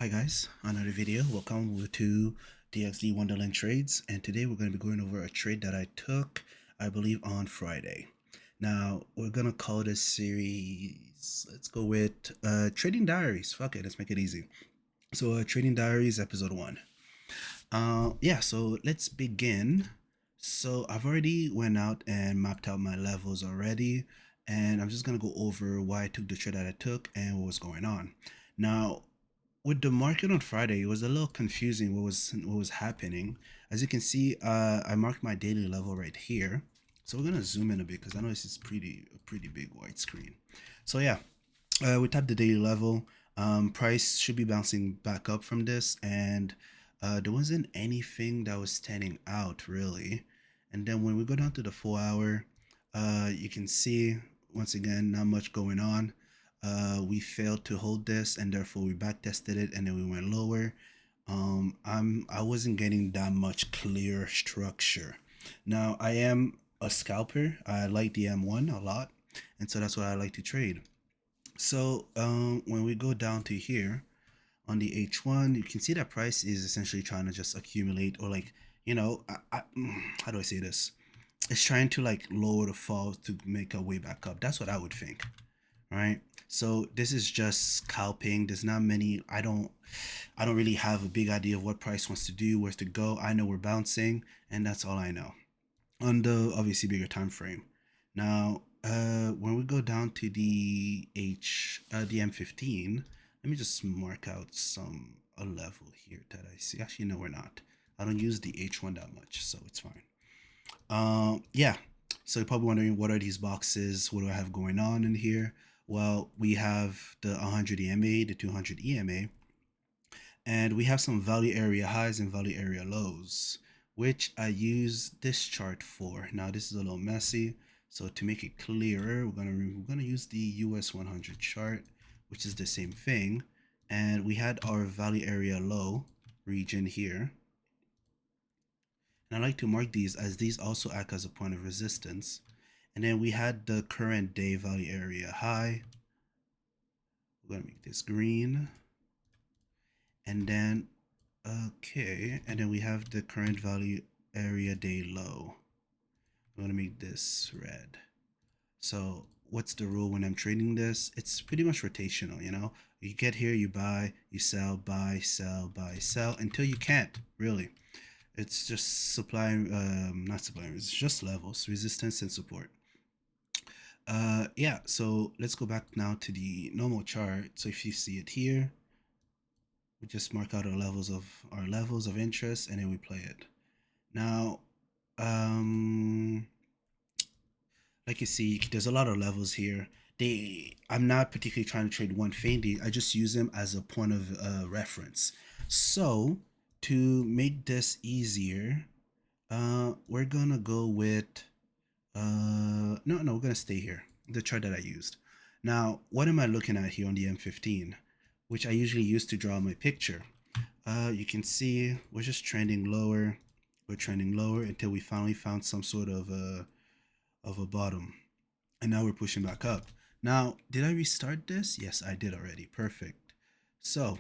Hi guys, another video. Welcome to DXD Wonderland Trades, and today we're going to be going over a trade that I took, I believe, on Friday. Now we're gonna call this series, let's go with Trading Diaries. Fuck it, let's make it easy. So Trading Diaries episode 1. Yeah, so let's begin. So I've already went out and mapped out my levels already, and I'm just gonna go over why I took the trade that I took and what was going on. Now, with the market on Friday, it was a little confusing what was happening. As you can see, I marked my daily level right here. So we're gonna zoom in a bit because I know this is a pretty big white screen. So yeah, we tapped the daily level. Price should be bouncing back up from this, and there wasn't anything that was standing out really. And then when we go down to the 4 hour, you can see once again not much going on. We failed to hold this, and therefore we back tested it, and then we went lower. I wasn't getting that much clear structure. Now I am a scalper. I like the M1 a lot, and so that's what I like to trade. So when we go down to here on the H1, you can see that price is essentially trying to just accumulate, or like, how do I say this? It's trying to like lower the fall to make a way back up. That's what I would think, right? So this is just scalping. There's not many. I don't really have a big idea of what price wants to do, where to go. I know we're bouncing, and that's all I know on the obviously bigger time frame. Now, when we go down to the M15, let me just mark out a level here that I see. Actually, no, we're not. I don't use the H1 that much, so it's fine. Yeah. So you're probably wondering, what are these boxes? What do I have going on in here? Well, we have the 100 EMA, the 200 EMA, and we have some value area highs and value area lows, which I use this chart for. Now this is a little messy, so to make it clearer, we're gonna use the US 100 chart, which is the same thing, and we had our value area low region here, and I like to mark these as these also act as a point of resistance. And then we had the current day value area high. We're gonna make this green, and then okay, and then we have the current value area day low. I'm gonna make this red. So what's the rule when I'm trading this? It's pretty much rotational, you know? You get here, you buy, you sell, buy, sell, buy, sell, until you can't, really. It's just supply, not supply, it's just levels, resistance and support. Yeah, so let's go back now to the normal chart. So if you see it here, we just mark out our levels of interest, and then we play it. Now, like you see, there's a lot of levels here. I'm not particularly trying to trade one thing. I just use them as a point of reference. So to make this easier, we're gonna go with no, we're gonna stay here. The chart that I used. Now, what am I looking at here on the M15, which I usually use to draw my picture? You can see we're just trending lower. We're trending lower until we finally found some sort of a bottom, and now we're pushing back up. Now, did I restart this? Yes, I did already. Perfect. So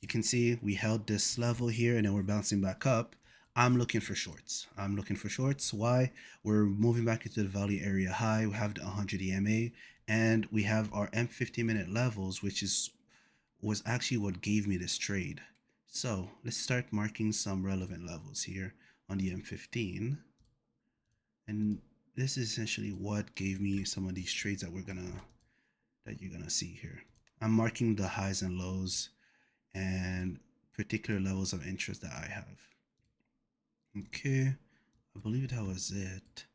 you can see we held this level here, and then we're bouncing back up. I'm looking for shorts. I'm looking for shorts. Why? We're moving back into the value area high. We have the 100 EMA, and we have our M50-minute levels, which was actually what gave me this trade. So let's start marking some relevant levels here on the M15, and this is essentially what gave me some of these trades that you're gonna see here. I'm marking the highs and lows and particular levels of interest that I have. Okay, I believe that was it.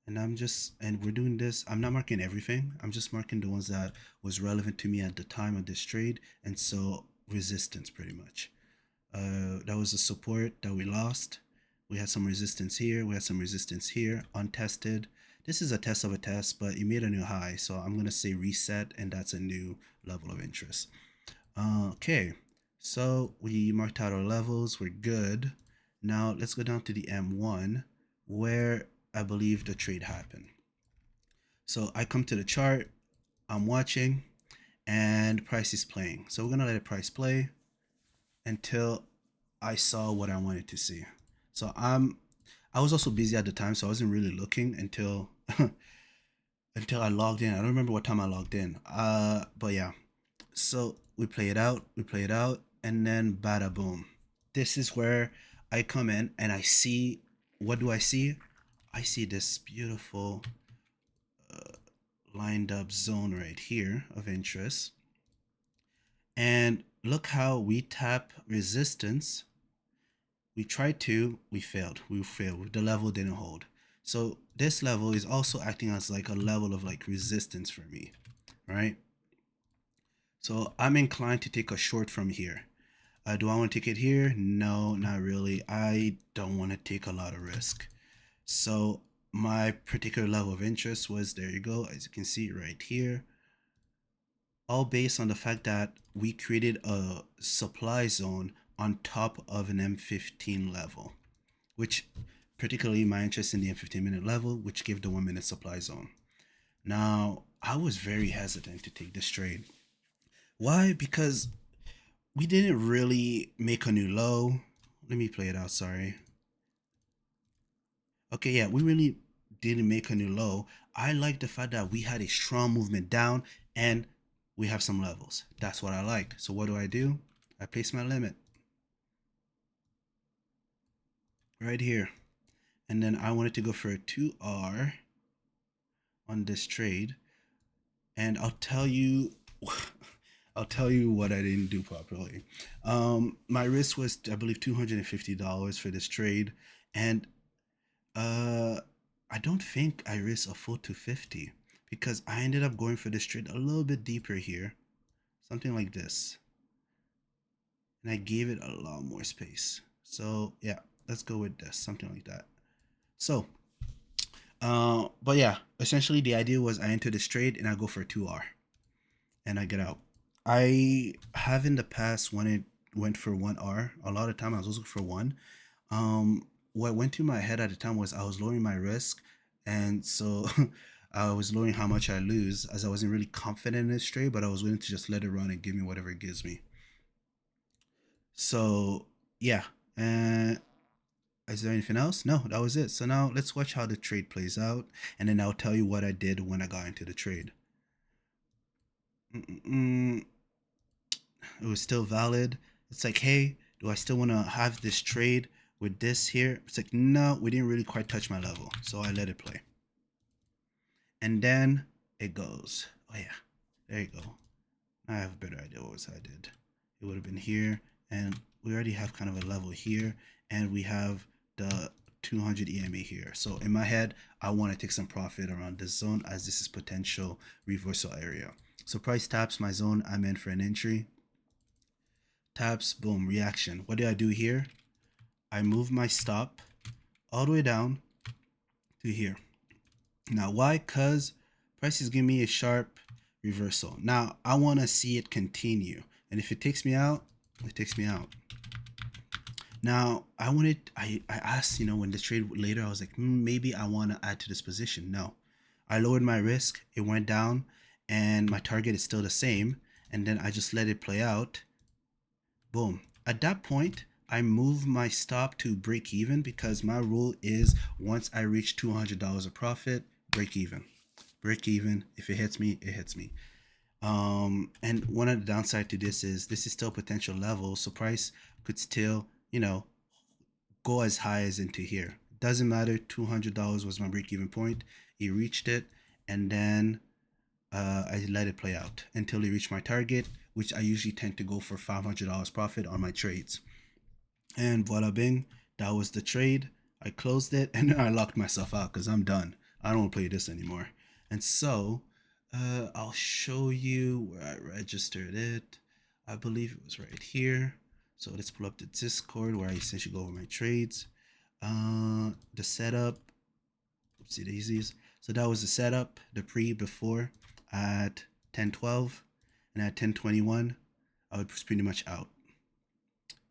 And we're doing this. I'm not marking everything. I'm just marking the ones that was relevant to me at the time of this trade, and so resistance pretty much. That was a support that we lost. We had some resistance here. We had some resistance here, untested. This is a test of a test, but it made a new high. So I'm going to say reset, and that's a new level of interest. Okay, so we marked out our levels. We're good. Now let's go down to the M1, where I believe the trade happened. So I come to the chart. I'm watching, and price is playing. So we're going to let the price play. until I saw what I wanted to see. So I was also busy at the time, so I wasn't really looking until until I logged in. I don't remember what time I logged in. But yeah. So we play it out, and then bada boom. This is where I come in and I see, what do I see? I see this beautiful lined up zone right here of interest. And look how we tap resistance. We tried to, we failed. We failed. The level didn't hold. So this level is also acting as like a level of like resistance for me, right? So I'm inclined to take a short from here. Do I want to take it here? No, not really. I don't want to take a lot of risk. So my particular level of interest was, there you go, as you can see right here, all based on the fact that we created a supply zone on top of an M15 level, which particularly my interest in the M15-minute level, which gave the 1 minute supply zone. Now, I was very hesitant to take this trade. Why? Because we didn't really make a new low. Let me play it out, sorry. Okay, yeah, we really didn't make a new low. I like the fact that we had a strong movement down and we have some levels. That's what I like. So what do? I place my limit right here. And then I wanted to go for a 2R on this trade. And I'll tell you I'll tell you what I didn't do properly. My risk was, I believe, $250 for this trade. And Uh, I don't think I risked a full 250 because I ended up going for this trade a little bit deeper here, something like this, and I gave it a lot more space. So yeah, let's go with this, something like that. So, but yeah, essentially the idea was I enter this trade and I go for a 2R and I get out. I have in the past went for 1R. A lot of time I was looking for one. What went through my head at the time was I was lowering my risk, and so I was lowering how much I lose, as I wasn't really confident in this trade, but I was willing to just let it run and give me whatever it gives me. So yeah, and is there anything else? No, that was it. So now let's watch how the trade plays out, and then I'll tell you what I did when I got into the trade. Mm-mm-mm. It was still valid. It's like, hey, do I still want to have this trade with this here? It's like, no, we didn't really quite touch my level, so I let it play. And then it goes, oh yeah, there you go. I have a better idea what I did. It would have been here, and we already have kind of a level here, and we have the 200 EMA here. So in my head, I want to take some profit around this zone, as this is potential reversal area. So price taps my zone I'm in for an entry. Taps, boom, reaction. What did I do here? I move my stop all the way down to here. Now, why? Because price is giving me a sharp reversal. Now, I want to see it continue. And if it takes me out, it takes me out. Now, I asked, when the trade later, I was like, maybe I want to add to this position. No, I lowered my risk. It went down and my target is still the same. And then I just let it play out. Boom. At that point, I move my stop to break even, because my rule is once I reach $200 of profit, break even. Break even. If it hits me, it hits me. And one of the downside to this is still potential level, so price could still, go as high as into here. Doesn't matter. $200 was my break even point. He reached it, and then I let it play out until it reached my target, which I usually tend to go for $500 profit on my trades. And voila bing, that was the trade. I closed it and then I locked myself out because I'm done. I don't play this anymore. And so I'll show you where I registered it. I believe it was right here. So let's pull up the Discord where I essentially go over my trades. The setup, oopsie daisies. So that was the setup, the before at 10:12, and at 10:21, I was pretty much out.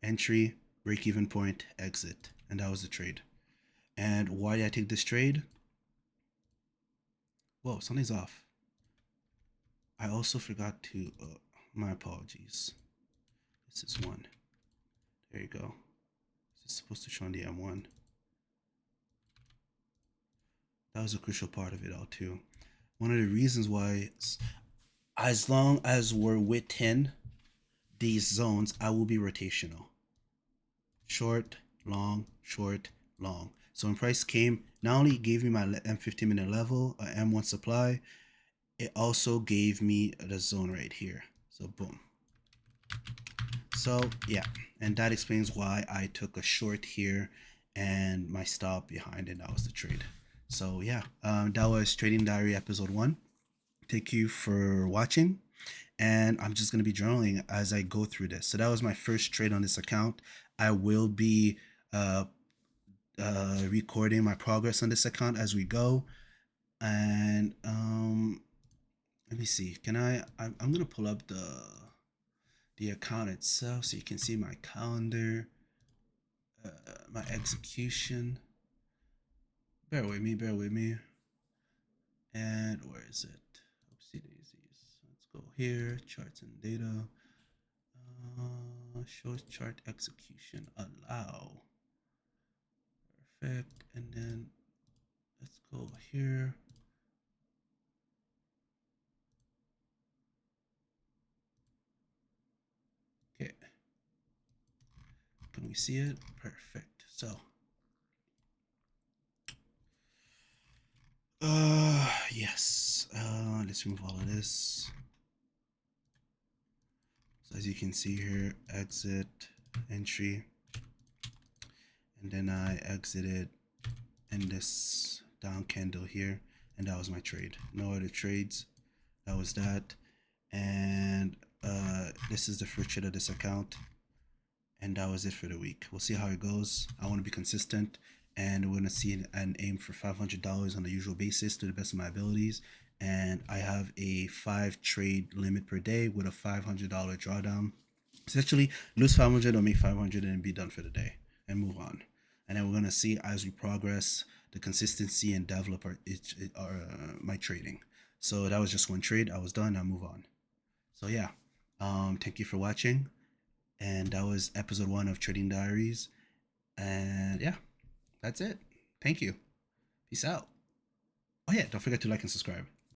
Entry, break even point, exit, and that was the trade. And why did I take this trade? Whoa, something's off. I also forgot to, my apologies. This is one. There you go. It's supposed to show on the M1. That was a crucial part of it all too. One of the reasons why, as long as we're within these zones, I will be rotational. Short, long, short, long. So when price came, not only gave me my M15-minute level, M1 supply, it also gave me the zone right here. So boom. So yeah, and that explains why I took a short here and my stop behind, and that was the trade. So yeah, that was Trading Diary episode 1. Thank you for watching, and I'm just going to be journaling as I go through this. So that was my first trade on this account. I will be recording my progress on this account as we go. And let me see, I'm going to pull up the account itself so you can see my calendar, my execution. Bear with me. And where is it? Oopsie daisies. Let's go here, charts and data. Show chart execution, allow. Perfect. And then let's go here. Okay. Can we see it? Perfect. So yes. Let's remove all of this. So as you can see here, exit, entry, and then I exited in this down candle here, and that was my trade. No other trades. That was that. And this is the first trade of this account, and that was it for the week. We'll see how it goes. I want to be consistent, and we're going to see an aim for $500 on the usual basis to the best of my abilities. And I have a 5 trade limit per day with a $500 drawdown. Essentially, lose 500 or make 500 and be done for the day and move on. And then we're going to see as we progress the consistency and develop my trading. So that was just one trade. I was done. I move on. So yeah, thank you for watching. And that was episode 1 of Trading Diaries. And yeah, that's it. Thank you. Peace out. Oh yeah, don't forget to like and subscribe.